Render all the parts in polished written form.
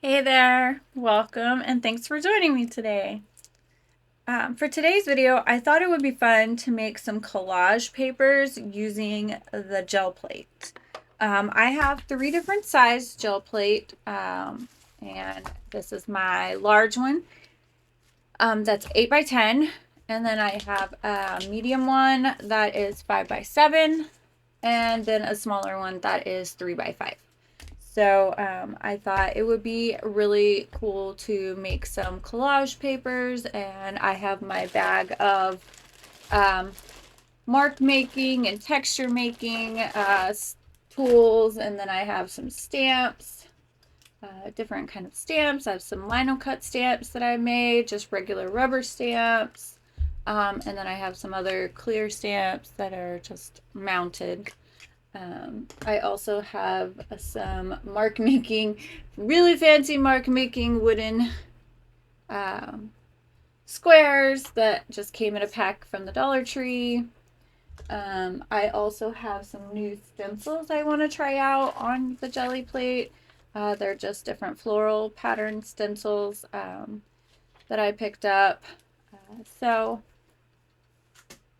Hey there, welcome, and thanks for joining me today. For today's video, I thought it would be fun to make some collage papers using the gel plate. I have 3 different size gel plate, and this is my large one. That's 8 by 10, and then I have a medium one that is 5 by 7, and then a smaller one that is 3 by 5. So I thought it would be really cool to make some collage papers, and I have my bag of um, mark making and texture making tools, and then I have some stamps, different kind of stamps. I have some lino cut stamps that I made, just regular rubber stamps, and then I have some other clear stamps that are just mounted. I also have some mark making, really fancy mark making wooden um, squares that just came in a pack from the Dollar Tree. I also have some new stencils I want to try out on the jelly plate. They're just different floral pattern stencils that I picked up. So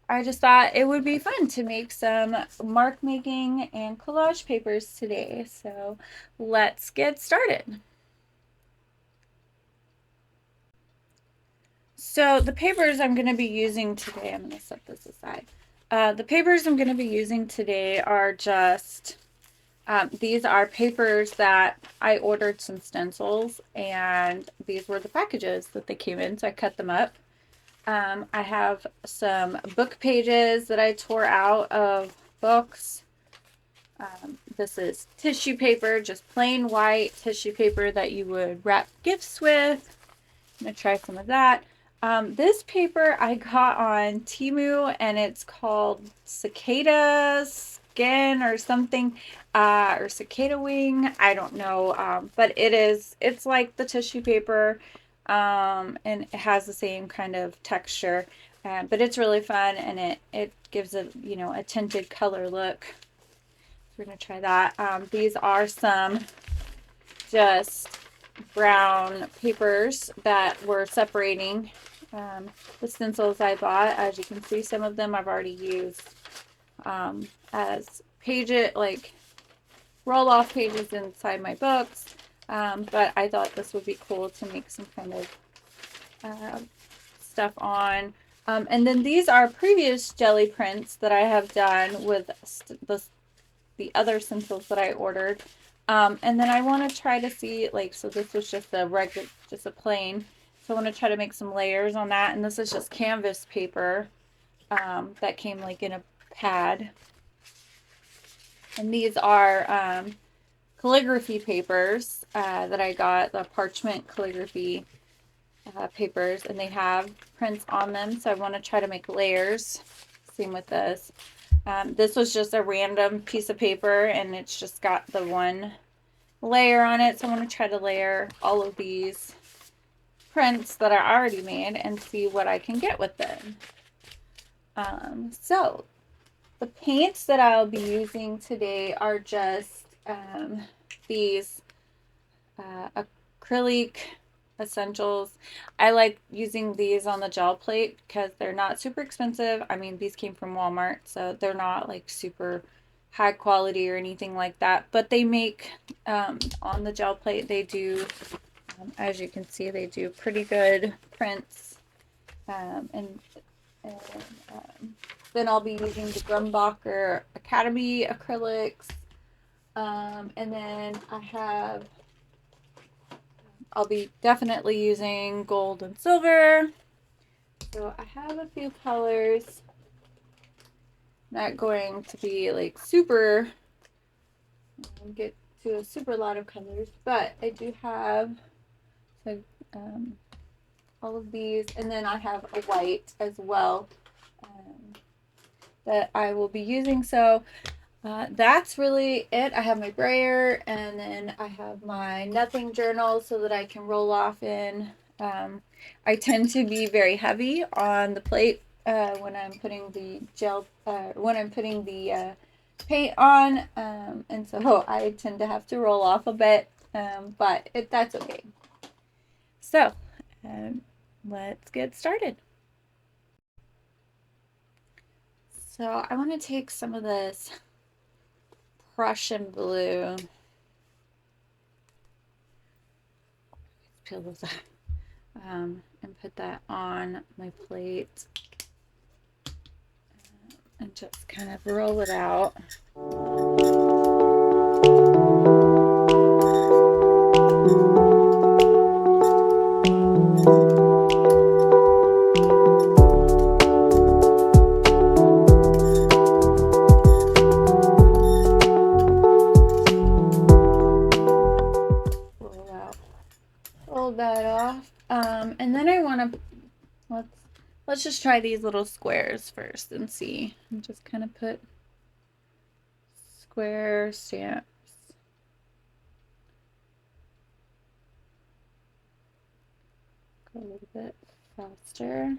I just thought it would be fun to make some mark making and collage papers today. So let's get started. So the papers I'm going to be using today, I'm going to set this aside. The papers I'm going to be using today are just, these are papers that I ordered some stencils, and these were the packages that they came in, so I cut them up. I have some book pages that I tore out of books. This is tissue paper, just plain white tissue paper that you would wrap gifts with. I'm going to try some of that. This paper I got on Temu, and it's called Cicada Skin or something, or Cicada Wing. I don't know, but it's like the tissue paper, and it has the same kind of texture, but it's really fun, and it gives a tinted color look. So we're going to try that. These are some just brown papers that were separating the stencils I bought. As you can see, some of them I've already used as pages, like roll off pages inside my books. But I thought this would be cool to make some kind of stuff on. And then these are previous jelly prints that I have done with the other stencils that I ordered. And then I want to try to see, like, so this was just a regular, just a plain. So I want to try to make some layers on that. And this is just canvas paper that came like in a pad. And these are calligraphy papers that I got, the parchment calligraphy papers. And they have prints on them. So I want to try to make layers. Same with this. This was just a random piece of paper, and it's just got the one layer on it. So I want to try to layer all of these prints that I already made and see what I can get with them. So the paints that I'll be using today are just these acrylic essentials. I like using these on the gel plate because they're not super expensive. I mean, these came from Walmart, so they're not like super high quality or anything like that, but they make on the gel plate, they do, as you can see, they do pretty good prints. And then I'll be using the Grumbacher Academy acrylics. And then I'll be definitely using gold and silver. So I have a few colors. Not going to be like super, get to a super lot of colors, but I do have so, all of these. And then I have a white as well that I will be using. So that's really it. I have my brayer, and then I have my nothing journal so that I can roll off in. I tend to be very heavy on the plate when I'm putting the paint on, and so I tend to have to roll off a bit but that's okay. So let's get started. So I want to take some of this Prussian blue, peel this off, and put that on my plate and just kind of roll it out. Roll that off. And then I want to, let's just try these little squares first and see. And just kind of put square stamps. Go a little bit faster.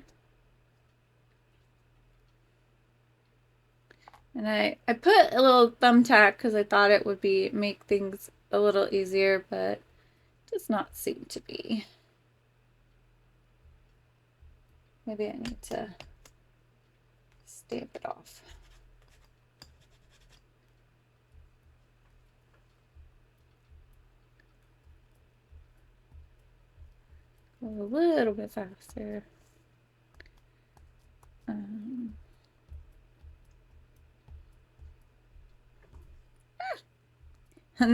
And I put a little thumbtack because I thought it would make things a little easier, but does not seem to be. Maybe I need to stamp it off. Go a little bit faster. And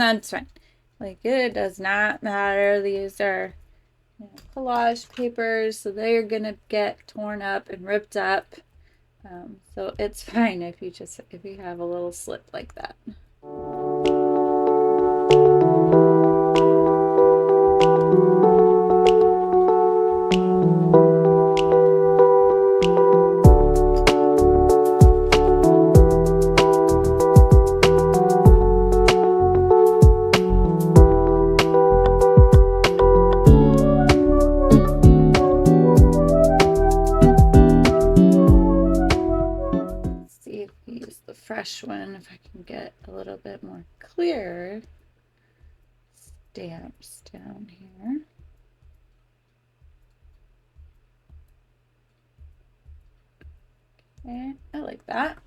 that's fine. Like, it does not matter. These are collage papers, so they're gonna get torn up and ripped up. So it's fine if you have a little slip like that. Fresh one, if I can get a little bit more clear stamps down here. Okay, I like that.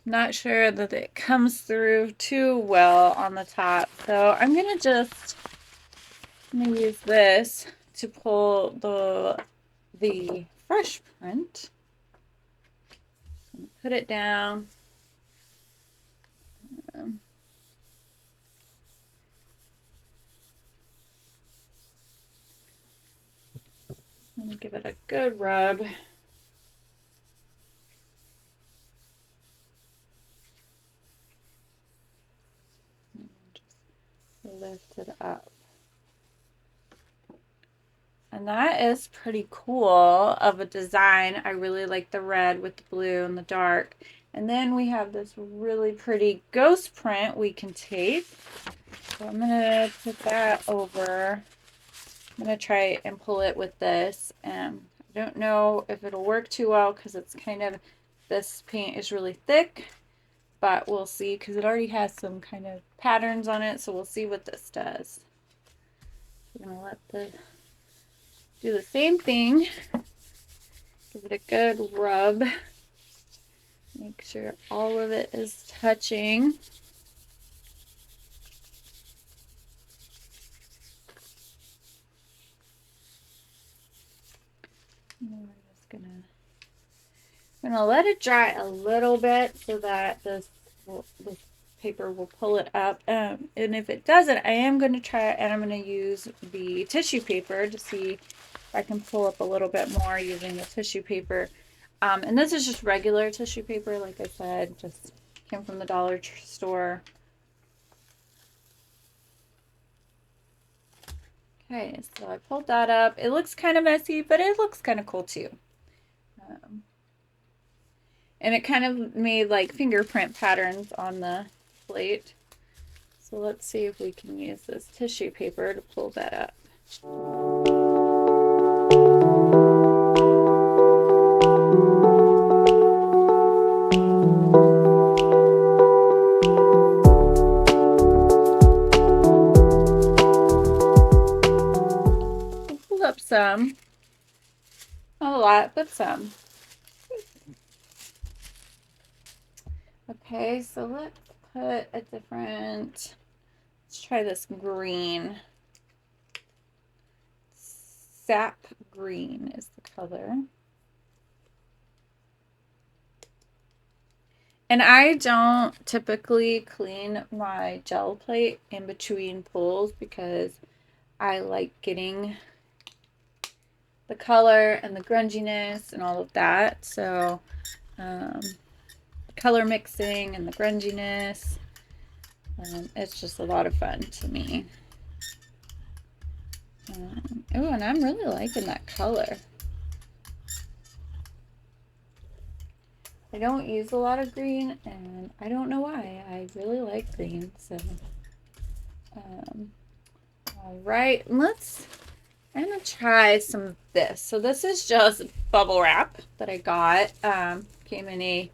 Not sure that it comes through too well on the top, so I'm gonna use this to pull the fresh print. Put it down. Let me give it a good rub. Just lift it up. And that is pretty cool of a design. I really like the red with the blue and the dark. And then we have this really pretty ghost print we can take. So I'm going to put that over. I'm going to try and pull it with this. I don't know if it'll work too well because it's kind of, this paint is really thick. But we'll see because it already has some kind of patterns on it. So we'll see what this does. So I'm going to do the same thing. Give it a good rub. Make sure all of it is touching. And then we're just gonna let it dry a little bit so that this paper will pull it up. And if it doesn't, I am going to try and I'm going to use the tissue paper to see if I can pull up a little bit more using the tissue paper. And this is just regular tissue paper, like I said, just came from the dollar store. Okay, so I pulled that up. It looks kind of messy, but it looks kind of cool too. And it kind of made like fingerprint patterns on the plate. So let's see if we can use this tissue paper to pull that up. up some. Not a lot, but some. Okay, so let's put a different, let's try this green. Sap green is the color. And I don't typically clean my gel plate in between pulls because I like getting the color and the grunginess and all of that. So color mixing and the grunginess, it's just a lot of fun to me. Oh, and I'm really liking that color. I don't use a lot of green, and I don't know why. I really like green, so all right, I'm gonna try some of this. So this is just bubble wrap that I got. Came in a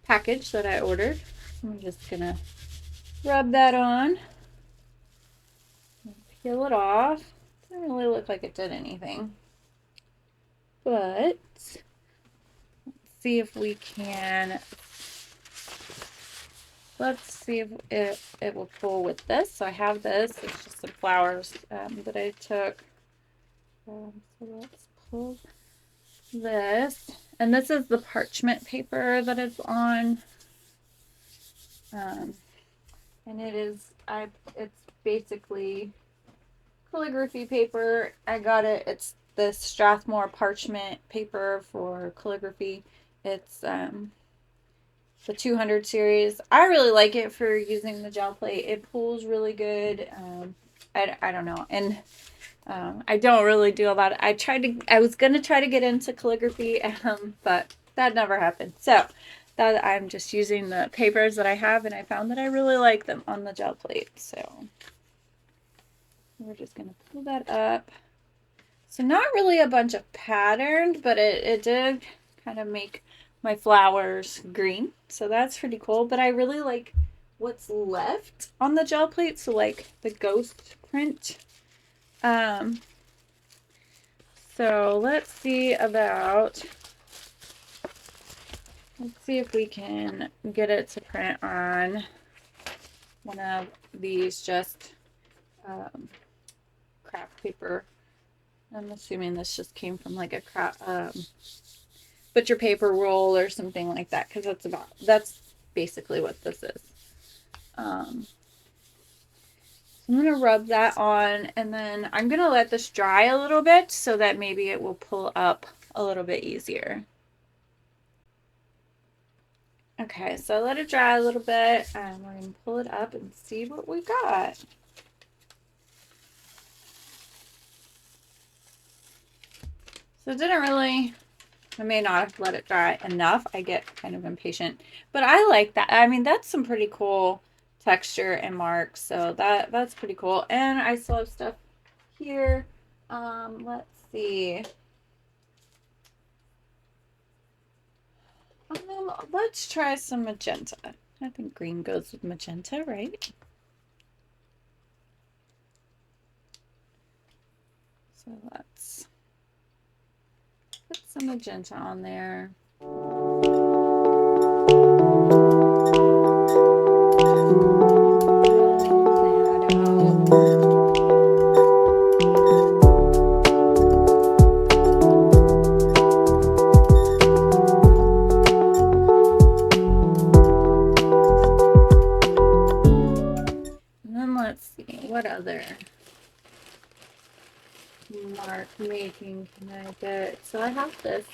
package that I ordered. I'm just gonna rub that on, peel it off. Doesn't really look like it did anything, but let's see if we can. Let's see if it will pull with this. So I have this. It's just some flowers that I took. So let's pull this. And this is the parchment paper that it's on. And it's basically calligraphy paper. I got it. It's the Strathmore parchment paper for calligraphy. It's the 200 series. I really like it for using the gel plate. It pulls really good. I don't know. And I don't really do a lot. I was going to try to get into calligraphy, but that never happened. So that I'm just using the papers that I have, and I found that I really like them on the gel plate. So we're just going to pull that up. So not really a bunch of patterned, but it did kind of make my flowers green. So that's pretty cool. But I really like what's left on the gel plate. So like the ghost print. So let's see if we can get it to print on one of these just craft paper. I'm assuming this just came from like a butcher paper roll or something like that, because that's basically what this is. I'm gonna rub that on, and then I'm gonna let this dry a little bit so that maybe it will pull up a little bit easier. Okay, so I let it dry a little bit, and we're gonna pull it up and see what we got. So it didn't really, I may not have let it dry enough. I get kind of impatient, but I like that. I mean, that's some pretty cool texture and marks, so that's pretty cool. And I still have stuff here. Let's see. Let's try some magenta. I think green goes with magenta, right? So let's put some magenta on there. What other mark making can I get? So I have this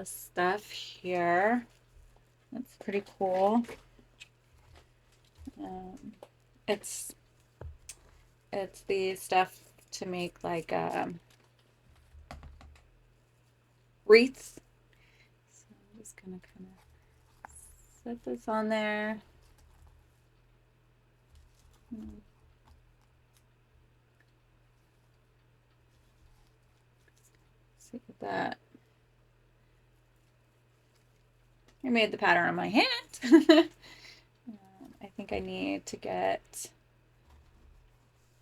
stuff here. That's pretty cool. It's the stuff to make like wreaths. So I'm just gonna kind of set this on there. See that. I made the pattern on my hand. I think I need to get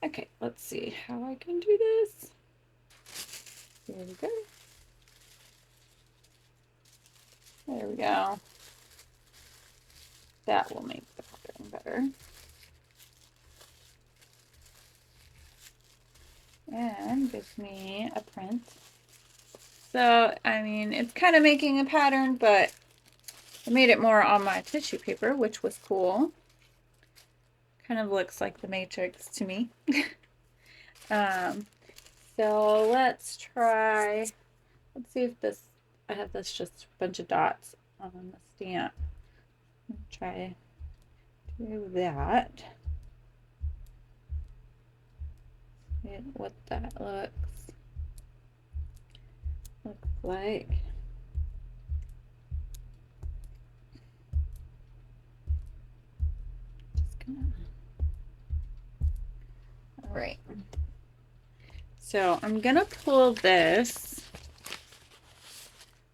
Okay, let's see how I can do this. There we go. There we go. That will make the pattern better. And gives me a print. So, I mean, it's kind of making a pattern, but I made it more on my tissue paper, which was cool. Kind of looks like the Matrix to me. So let's try, let's see if this, I have this just a bunch of dots on the stamp. Try to do that. See what that looks like. Just gonna, all right. So I'm gonna pull this.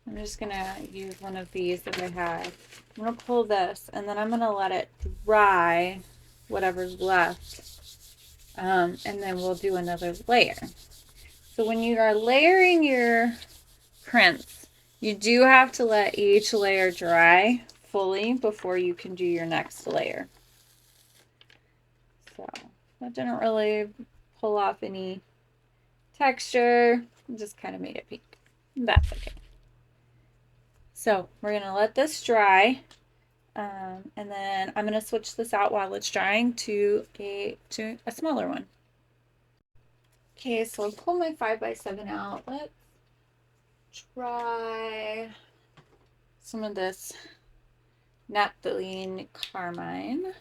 I'm just gonna use one of these that I have. I'm gonna pull this and then I'm gonna let it dry, whatever's left. And then we'll do another layer. So when you are layering your prints, you do have to let each layer dry fully before you can do your next layer. So that didn't really pull off any texture, just kind of made it pink. That's okay. So we're gonna let this dry, and then I'm gonna switch this out while it's drying to a smaller one. Okay, so I'll pull my 5x7 out. Let's try some of this naphthalene carmine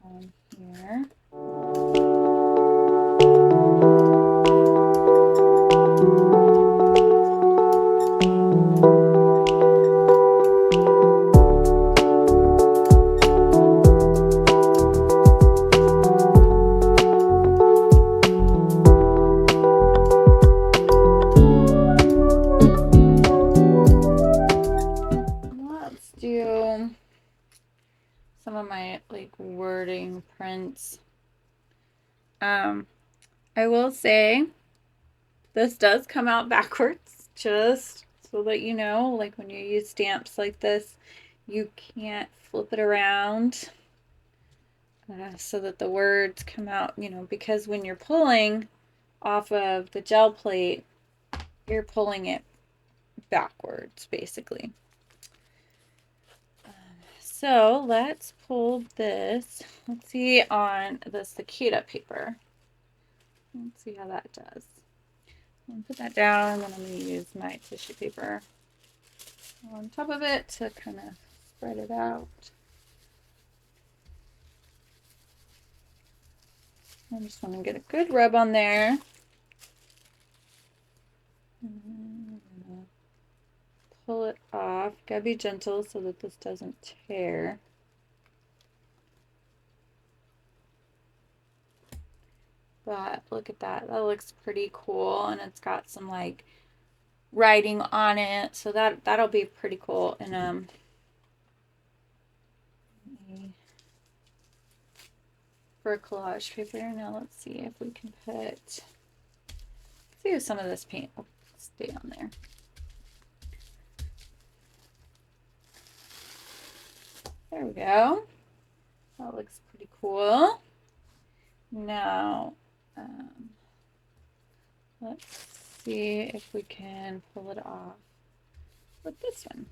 on here. Let's do some of my like wording prints. I will say this does come out backwards, just so that you know, like when you use stamps like this, you can't flip it around so that the words come out, you know, because when you're pulling off of the gel plate, you're pulling it backwards, basically. So let's pull this. Let's see on the cicada paper. Let's see how that does. I'm going to put that down, and then I'm going to use my tissue paper on top of it to kind of spread it out. I just want to get a good rub on there. Pull it off. Gotta be gentle so that this doesn't tear. But look at that. That looks pretty cool, and it's got some like writing on it, so that'll be pretty cool. And for a collage paper. Now let's see if we can see if some of this paint will stay on there. There we go. That looks pretty cool. Now, let's see if we can pull it off with this one.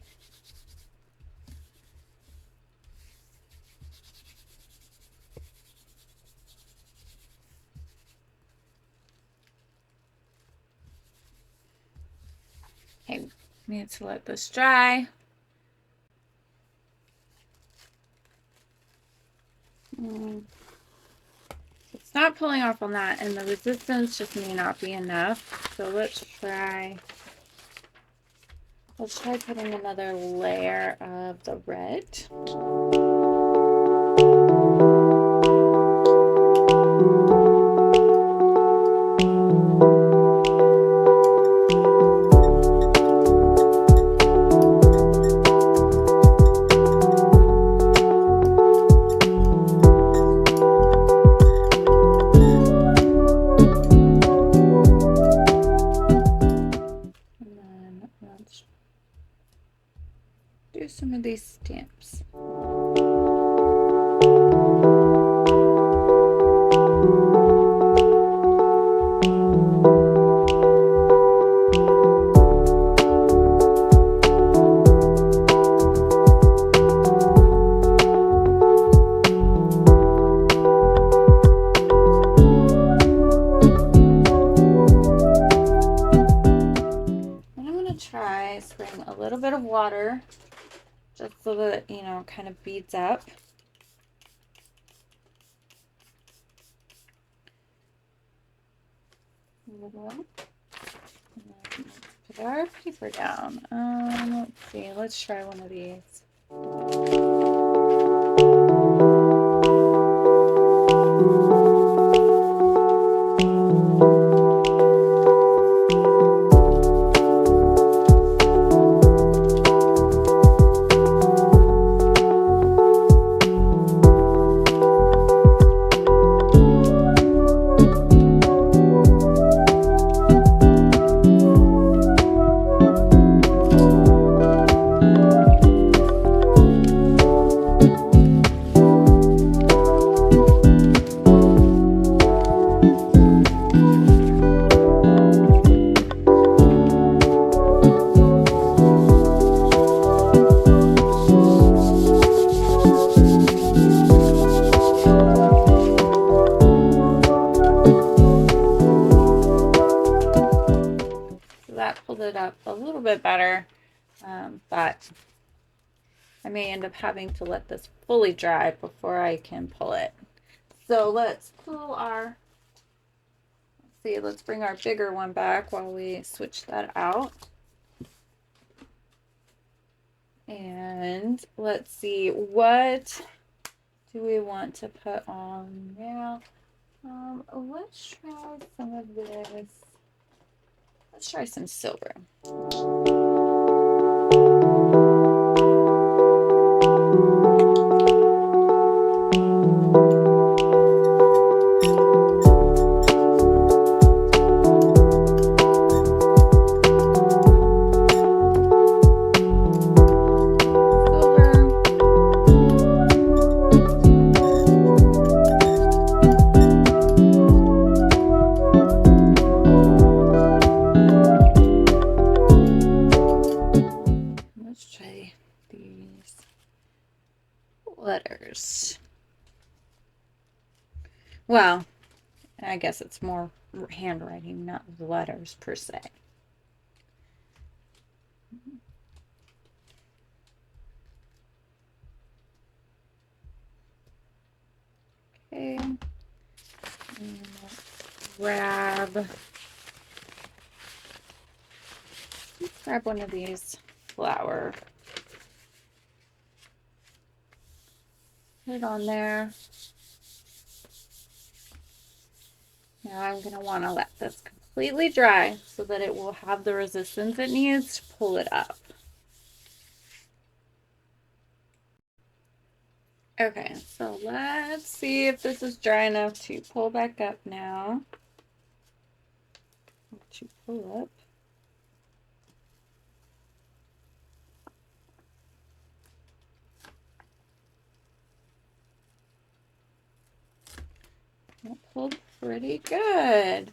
Okay, need to let this dry. It's not pulling off on that, and the resistance just may not be enough. So let's try putting another layer of the red. these stamps. Try spraying a little bit of water just so that, you know, kind of beads up. Put our paper down. Let's see. Let's try one of these. That pulled it up a little bit better, but I may end up having to let this fully dry before I can pull it. So let's pull our, let's bring our bigger one back while we switch that out. And let's see, what do we want to put on now? Let's try some of this. Let's try some silver. Letters. Well, I guess it's more handwriting, not letters per se. Okay. And let's grab one of these flower. Put it on there. Now I'm going to want to let this completely dry so that it will have the resistance it needs to pull it up. Okay, so let's see if this is dry enough to pull back up now. To pull up. It pulled pretty good.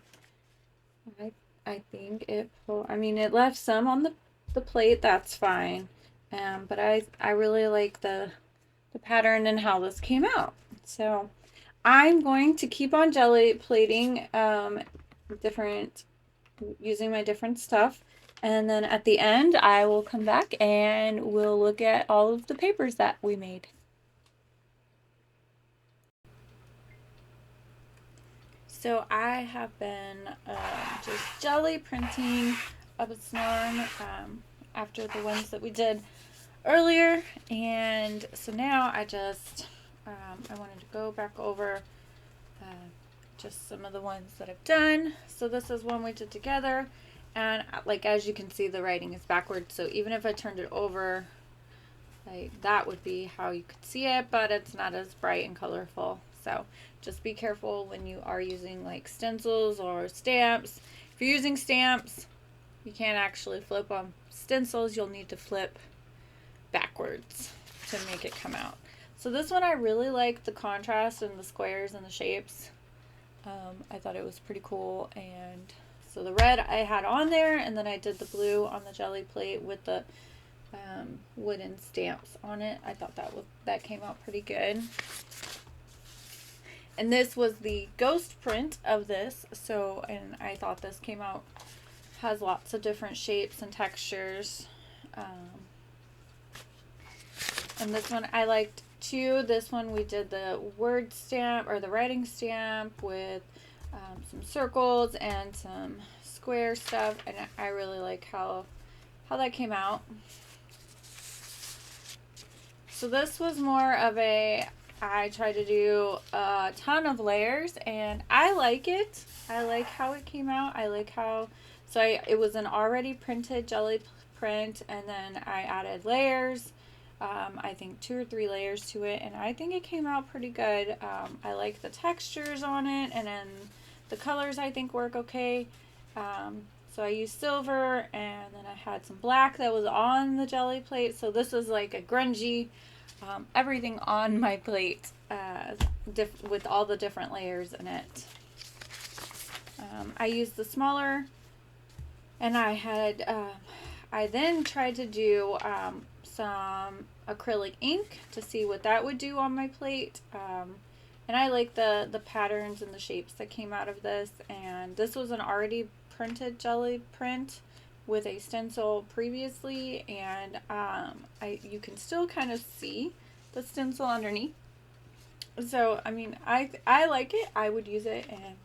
I think it pulled, I mean, it left some on the plate, that's fine. But I really like the pattern and how this came out. So I'm going to keep on jelly plating using my different stuff. And then at the end, I will come back and we'll look at all of the papers that we made. So I have been just jelly printing a snarn after the ones that we did earlier, and so now I just I wanted to go back over just some of the ones that I've done. So this is one we did together, and like as you can see, the writing is backwards, so even if I turned it over, like that would be how you could see it, but it's not as bright and colorful. So just be careful when you are using like stencils or stamps. If you're using stamps, you can't actually flip them. Stencils, you'll need to flip backwards to make it come out. So this one I really like the contrast and the squares and the shapes. I thought it was pretty cool. And so the red I had on there, and then I did the blue on the jelly plate with the wooden stamps on it. I thought that came out pretty good. And this was the ghost print of this. So, and I thought this came out, has lots of different shapes and textures. And this one I liked too. This one we did the word stamp or the writing stamp with some circles and some square stuff, and I really like how that came out. So this was more of I tried to do a ton of layers, and I like it. I like how it came out. I like how, it was an already printed jelly print, and then I added layers. I think 2 or 3 layers to it, and I think it came out pretty good. I like the textures on it, and then the colors I think work okay. So I used silver, and then I had some black that was on the jelly plate. So this is like a grungy, everything on my plate with all the different layers in it. I used the smaller, and I then tried to do some acrylic ink to see what that would do on my plate. And I like the patterns and the shapes that came out of this. And this was an already printed jelly print with a stencil previously, and you can still kind of see the stencil underneath. So I mean, I like it. I would use it, and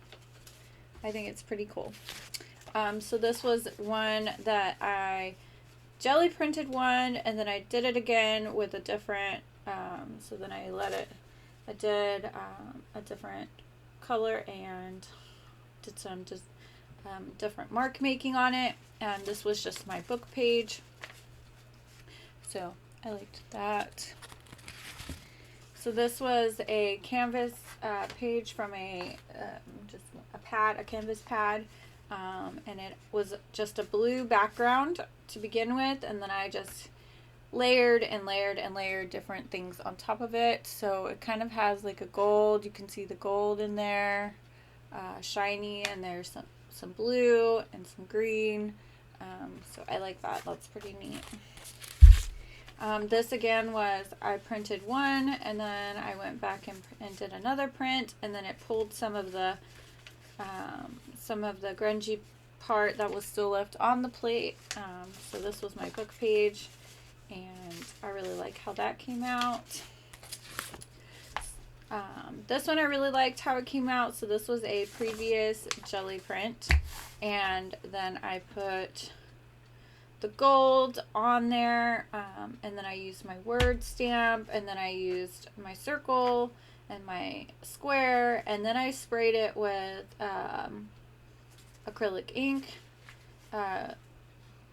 I think it's pretty cool. So this was one that I jelly printed one, and then I did it again with a different, so then I did a different color and did some just different mark making on it, and this was just my book page, so I liked that. So this was a canvas page from just a canvas pad, and it was just a blue background to begin with, and then I just layered and layered and layered different things on top of it. So it kind of has like a gold, you can see the gold in there, shiny, and there's some blue and some green. So I like that. That's pretty neat. This again was, I printed one, and then I went back and did another print, and then it pulled some of the grungy part that was still left on the plate. So this was my book page, and I really like how that came out. This one I really liked how it came out. So this was a previous jelly print, and then I put the gold on there, and then I used my word stamp, and then I used my circle and my square, and then I sprayed it with acrylic ink,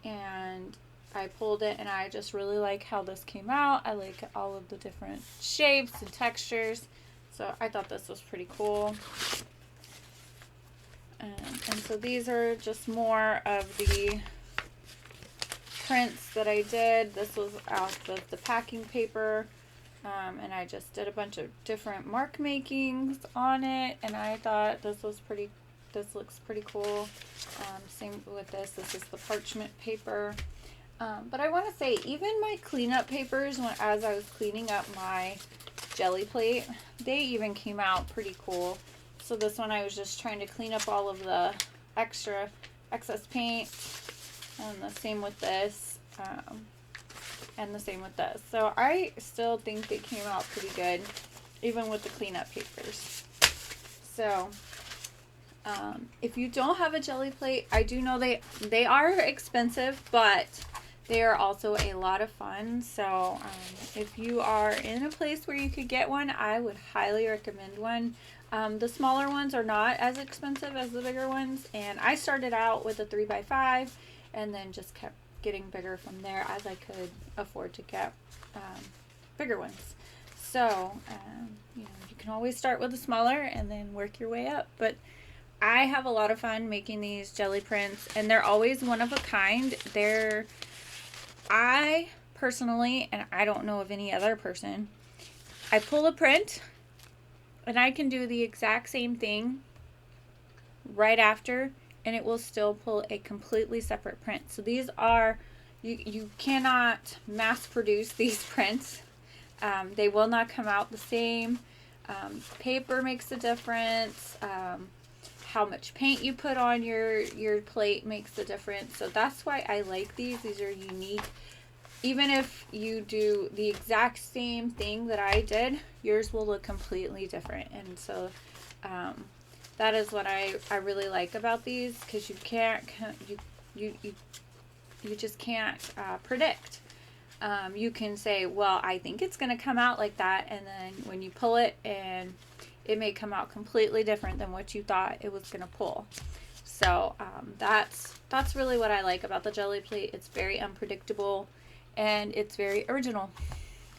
and I pulled it, and I just really like how this came out. I like all of the different shapes and textures, so I thought this was pretty cool. And so these are just more of the prints that I did. This was out of the packing paper, and I just did a bunch of different mark makings on it, and I thought this looks pretty cool. Same with this is the parchment paper. But I want to say, even my cleanup papers, as I was cleaning up my jelly plate, they even came out pretty cool. So this one I was just trying to clean up all of the excess paint, and the same with this, and the same with this. So I still think they came out pretty good, even with the cleanup papers. So if you don't have a jelly plate, I do know they are expensive, but they are also a lot of fun. So if you are in a place where you could get one, I would highly recommend one. The smaller ones are not as expensive as the bigger ones, and I started out with a 3x5 and then just kept getting bigger from there as I could afford to get bigger ones. So you can always start with a smaller and then work your way up. But I have a lot of fun making these jelly prints, and they're always one of a kind. I personally, and I don't know of any other person, I pull a print and I can do the exact same thing right after, and it will still pull a completely separate print. So these are, you cannot mass produce these prints. They will not come out the same. Paper makes a difference. How much paint you put on your plate makes a difference. So that's why I like these. These are unique. Even if you do the exact same thing that I did, yours will look completely different. And so that is what I really like about these, because you can't, you just can't predict. You can say, well, I think it's going to come out like that, and then when you pull it, and it may come out completely different than what you thought it was going to pull. So that's really what I like about the Gelli plate. It's very unpredictable, and it's very original.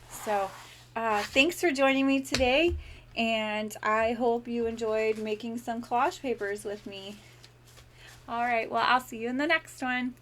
So thanks for joining me today, and I hope you enjoyed making some collage papers with me. All right, well, I'll see you in the next one.